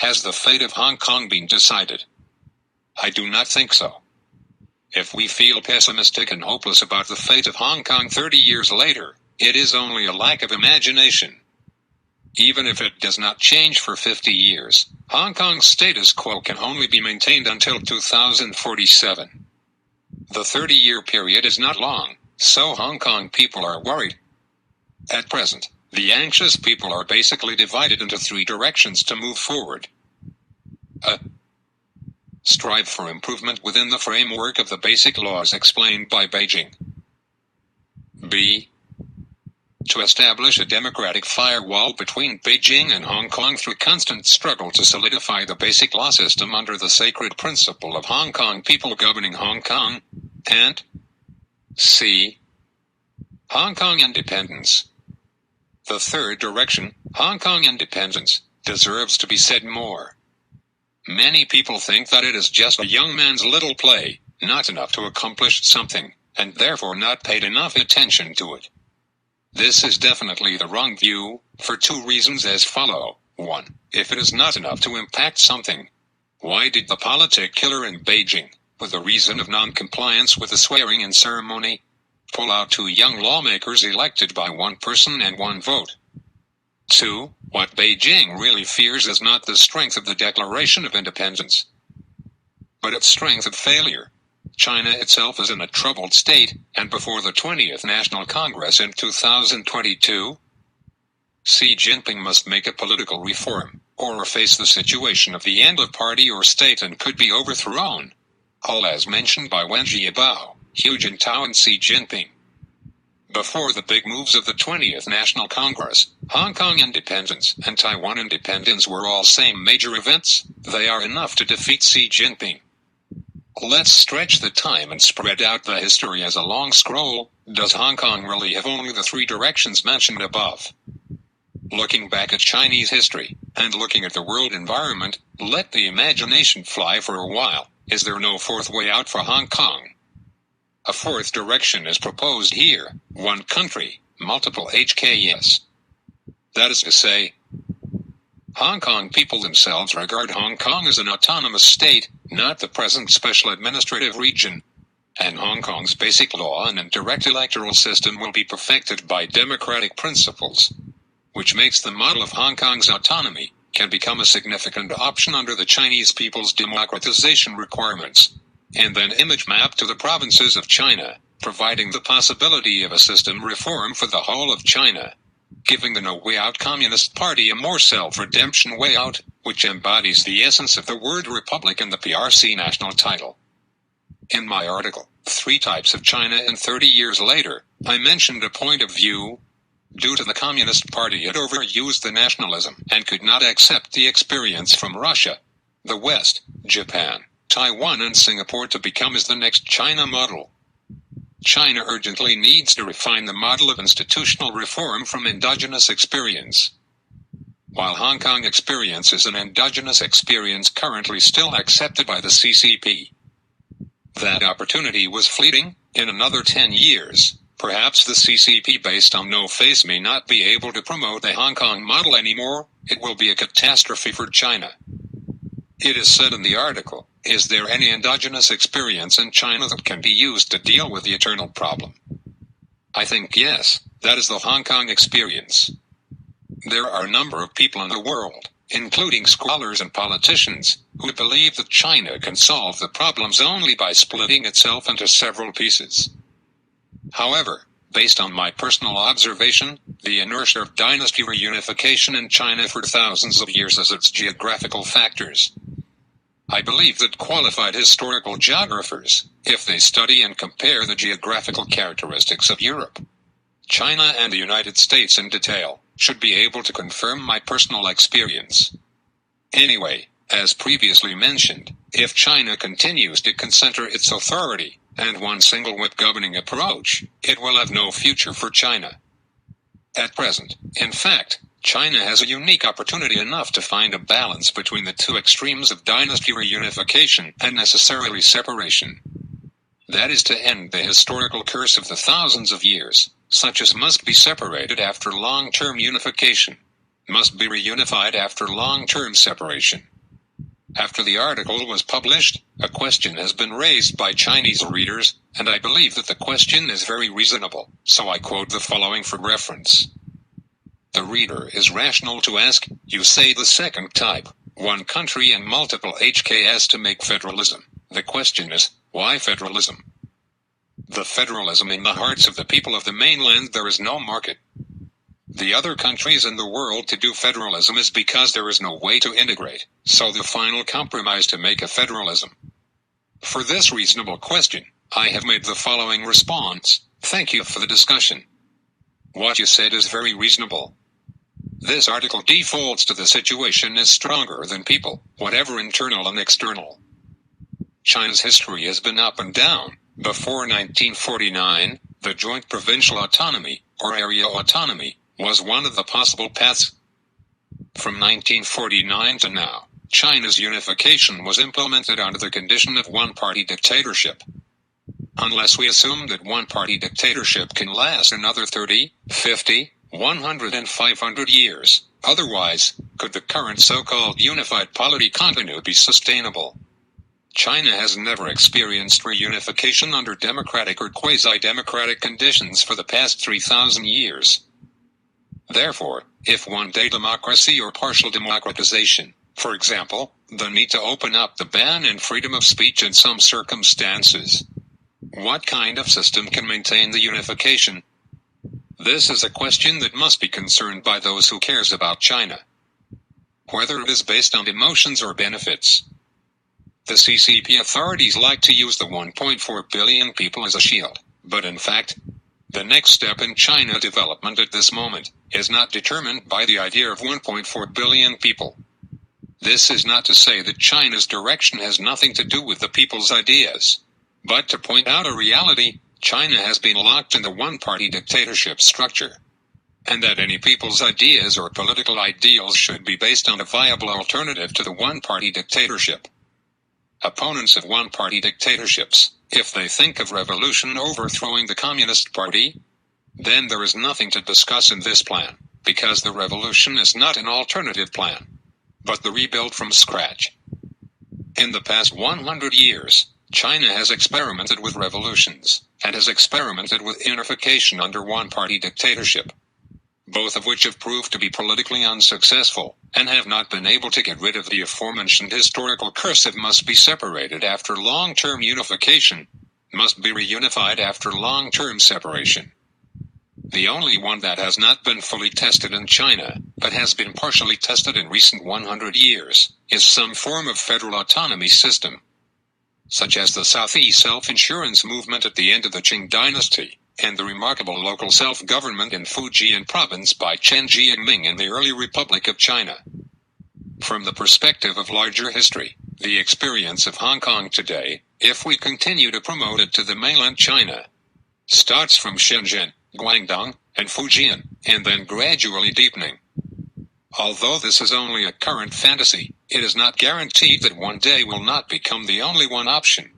Has the fate of Hong Kong been decided? I do not think so. If we feel pessimistic and hopeless about the fate of Hong Kong 30 years later, it is only a lack of imagination. Even if it does not change for 50 years, Hong Kong's status quo can only be maintained until 2047. The 30-year period is not long, so Hong Kong people are worried. At present, the anxious people are basically divided into three directions to move forward. A. Strive for improvement within the framework of the basic laws explained by Beijing. B. To establish a democratic firewall between Beijing and Hong Kong through constant struggle to solidify the basic law system under the sacred principle of Hong Kong people governing Hong Kong. And C. Hong Kong independence. The third direction, Hong Kong independence, deserves to be said more. Many people think that it is just a young man's little play, not enough to accomplish something, and therefore not paid enough attention to it. This is definitely the wrong view, for two reasons as follow. 1. If it is not enough to impact something, why did the politic killer in Beijing, with the reason of non-compliance with the swearing-in ceremony, pull out two young lawmakers elected by one person and one vote? 2. What Beijing really fears is not the strength of the Declaration of Independence, but its strength of failure. China itself is in a troubled state, and before the 20th National Congress in 2022, Xi Jinping must make a political reform, or face the situation of the end of party or state and could be overthrown. All as mentioned by Wen Jiabao, Hu Jintao and Xi Jinping. Before the big moves of the 20th National Congress, Hong Kong independence and Taiwan independence were all same major events. They are enough to defeat Xi Jinping. Let's stretch the time and spread out the history as a long scroll. Does Hong Kong really have only the three directions mentioned above? Looking back at Chinese history, and looking at the world environment, let the imagination fly for a while. Is there no fourth way out for Hong Kong? A fourth direction is proposed here: one country, multiple HKS. That is to say, Hong Kong people themselves regard Hong Kong as an autonomous state, not the present special administrative region. And Hong Kong's basic law and indirect electoral system will be perfected by democratic principles, which makes the model of Hong Kong's autonomy can become a significant option under the Chinese people's democratization requirements, and then image map to the provinces of China, providing the possibility of a system reform for the whole of China, giving the no-way-out Communist Party a more self-redemption way out, which embodies the essence of the word republic in the PRC national title. In my article, 3 Types of China in 30 Years Later, I mentioned a point of view. Due to the Communist Party, it overused the nationalism and could not accept the experience from Russia, the West, Japan, Taiwan and Singapore to become as the next China model. China urgently needs to refine the model of institutional reform from endogenous experience. While Hong Kong experience is an endogenous experience currently still accepted by the CCP, that opportunity was fleeting. In another 10 years, perhaps the CCP based on no face may not be able to promote the Hong Kong model anymore. It will be a catastrophe for China. It is said in the article, is there any endogenous experience in China that can be used to deal with the eternal problem? I think yes, that is the Hong Kong experience. There are a number of people in the world, including scholars and politicians, who believe that China can solve the problems only by splitting itself into several pieces. However, based on my personal observation, the inertia of dynasty reunification in China for thousands of years has its geographical factors. I believe that qualified historical geographers, if they study and compare the geographical characteristics of Europe, China and the United States in detail, should be able to confirm my personal experience. Anyway, as previously mentioned, if China continues to concentre its authority and one single whip governing approach, it will have no future for China. At present, in fact, China has a unique opportunity enough to find a balance between the two extremes of dynasty reunification and necessarily separation. That is to end the historical curse of the thousands of years, such as must be separated after long-term unification. must be reunified after long-term separation. After the article was published, a question has been raised by Chinese readers, and I believe that the question is very reasonable, so I quote the following for reference. The reader is rational to ask, you say the second type, one country and multiple HKS to make federalism. The question is, why federalism? The federalism in the hearts of the people of the mainland, there is no market. The other countries in the world to do federalism is because there is no way to integrate, so the final compromise to make a federalism. For this reasonable question, I have made the following response. Thank you for the discussion. What you said is very reasonable. This article defaults to the situation as stronger than people, whatever internal and external. China's history has been up and down. Before 1949, the joint provincial autonomy, or area autonomy, was one of the possible paths. From 1949 to now, China's unification was implemented under the condition of one-party dictatorship. Unless we assume that one-party dictatorship can last another 30, 50, 100 and 500 years, otherwise, could the current so-called unified polity continue be sustainable? China has never experienced reunification under democratic or quasi-democratic conditions for the past 3,000 years. Therefore, if one-day democracy or partial democratization, for example, the need to open up the ban and freedom of speech in some circumstances, what kind of system can maintain the unification? This is a question that must be concerned by those who cares about China. Whether it is based on emotions or benefits. The CCP authorities like to use the 1.4 billion people as a shield, but in fact, the next step in China development at this moment is not determined by the idea of 1.4 billion people. This is not to say that China's direction has nothing to do with the people's ideas, but to point out a reality. China has been locked in the one-party dictatorship structure, and that any people's ideas or political ideals should be based on a viable alternative to the one-party dictatorship. Opponents of one-party dictatorships, if they think of revolution overthrowing the Communist Party, then there is nothing to discuss in this plan, because the revolution is not an alternative plan, but the rebuild from scratch. In the past 100 years, China has experimented with revolutions, and has experimented with unification under one-party dictatorship, both of which have proved to be politically unsuccessful, and have not been able to get rid of the aforementioned historical cursive must be separated after long-term unification, must be reunified after long-term separation. The only one that has not been fully tested in China, but has been partially tested in recent 100 years, is some form of federal autonomy system, such as the Southeast self-insurance movement at the end of the Qing dynasty, and the remarkable local self-government in Fujian province by Chen Jianming in the early Republic of China. From the perspective of larger history, the experience of Hong Kong today, if we continue to promote it to the mainland China, starts from Shenzhen, Guangdong, and Fujian, and then gradually deepening. Although this is only a current fantasy, it is not guaranteed that one day will not become the only one option.